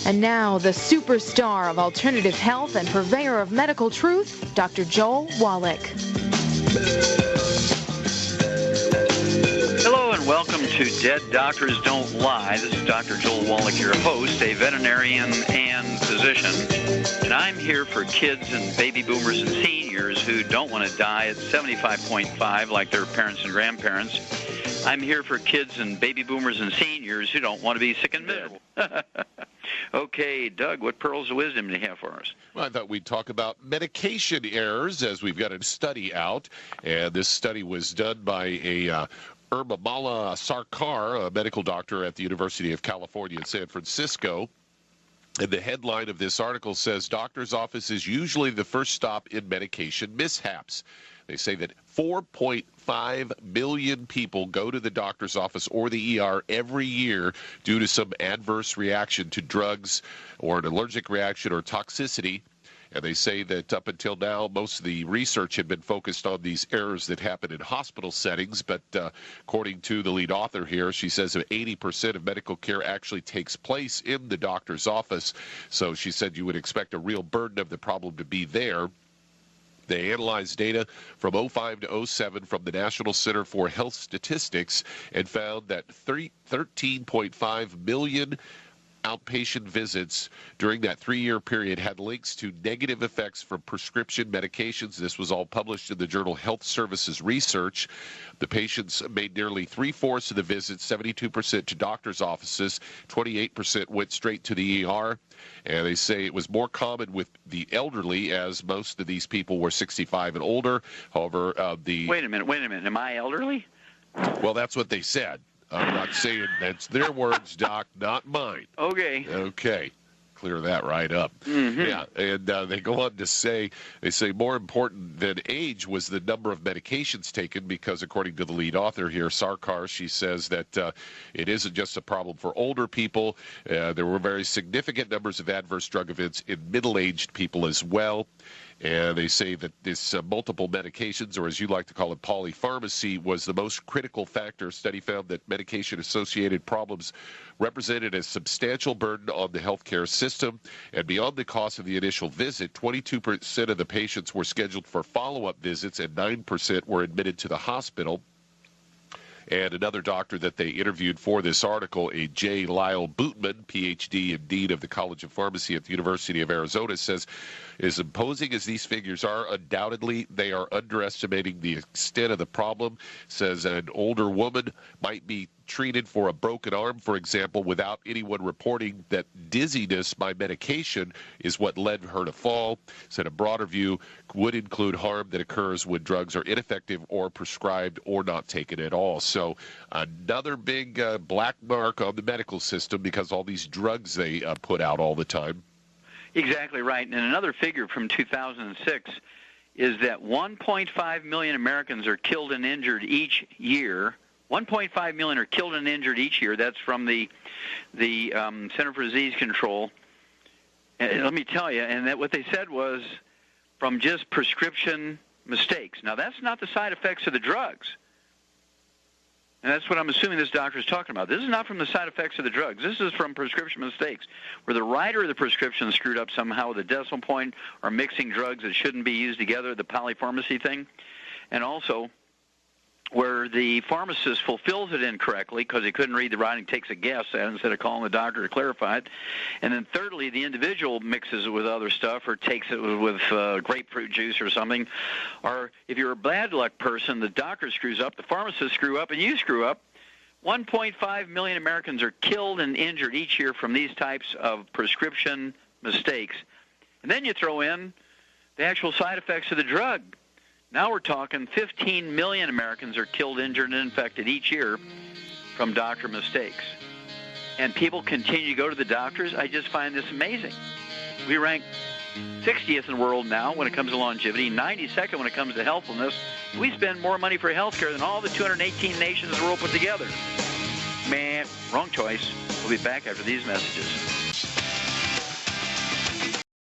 And now, the superstar of alternative health and purveyor of medical truth, Dr. Joel Wallach. Hello and welcome to Dead Doctors Don't Lie. This is Dr. Joel Wallach, your host, a veterinarian and physician. And I'm here for kids and baby boomers and seniors who don't want to die at 75.5 like their parents and grandparents. I'm here for kids and baby boomers and seniors who don't want to be sick and miserable. Okay, Doug, what pearls of wisdom do you have for us? Well, I thought we'd talk about medication errors, as we've got a study out. And this study was done by a Mala Sarkar, a medical doctor at the University of California in San Francisco. And the headline of this article says, doctor's office is usually the first stop in medication mishaps. They say that 4.5 million people go to the doctor's office or the ER every year due to some adverse reaction to drugs or an allergic reaction or toxicity. And they say that up until now, most of the research had been focused on these errors that happen in hospital settings. But according to the lead author here, she says that 80% of medical care actually takes place in the doctor's office. So she said you would expect a real burden of the problem to be there. They analyzed data from 05 to 07 from the National Center for Health Statistics and found that 13.5 million outpatient visits during that 3-year period had links to negative effects from prescription medications. This was all published in the journal Health Services Research. The patients made nearly 3/4 of the visits, 72% to doctors' offices, 28% went straight to the ER. And they say it was more common with the elderly, as most of these people were 65 and older. However, Wait a minute. Am I elderly? Well, that's what they said. I'm not saying that's their words, Doc, not mine. Okay. Clear that right up. Mm-hmm. Yeah, and they go on to say, more important than age was the number of medications taken, because according to the lead author here, Sarkar, she says that it isn't just a problem for older people. There were very significant numbers of adverse drug events in middle-aged people as well. And they say that this multiple medications, or as you like to call it, polypharmacy, was the most critical factor. Study found that medication-associated problems represented a substantial burden on the healthcare system. And beyond the cost of the initial visit, 22% of the patients were scheduled for follow-up visits and 9% were admitted to the hospital. And another doctor that they interviewed for this article, a J. Lyle Bootman, Ph.D. and Dean of the College of Pharmacy at the University of Arizona, says, as imposing as these figures are, undoubtedly they are underestimating the extent of the problem. Says an older woman might be treated for a broken arm, for example, without anyone reporting that dizziness by medication is what led her to fall. Said a broader view would include harm that occurs when drugs are ineffective or prescribed or not taken at all. So another big black mark on the medical system, because all these drugs they put out all the time. Exactly right. And another figure from 2006 is that 1.5 million Americans are killed and injured each year. 1.5 million are killed and injured each year. That's from the Center for Disease Control. And let me tell you, and that what they said was from just prescription mistakes. Now, that's not the side effects of the drugs. And that's what I'm assuming this doctor is talking about. This is not from the side effects of the drugs. This is from prescription mistakes, where the writer of the prescription screwed up somehow with a decimal point or mixing drugs that shouldn't be used together, the polypharmacy thing, and also where the pharmacist fulfills it incorrectly because he couldn't read the writing, takes a guess at it instead of calling the doctor to clarify it. And then thirdly, the individual mixes it with other stuff or takes it with grapefruit juice or something. Or if you're a bad luck person, the doctor screws up, the pharmacist screw up, and you screw up. 1.5 million Americans are killed and injured each year from these types of prescription mistakes. And then you throw in the actual side effects of the drug. Now we're talking 15 million Americans are killed, injured, and infected each year from doctor mistakes. And people continue to go to the doctors. I just find this amazing. We rank 60th in the world now when it comes to longevity, 92nd when it comes to healthfulness. We spend more money for health care than all the 218 nations in the world put together. Man, wrong choice. We'll be back after these messages.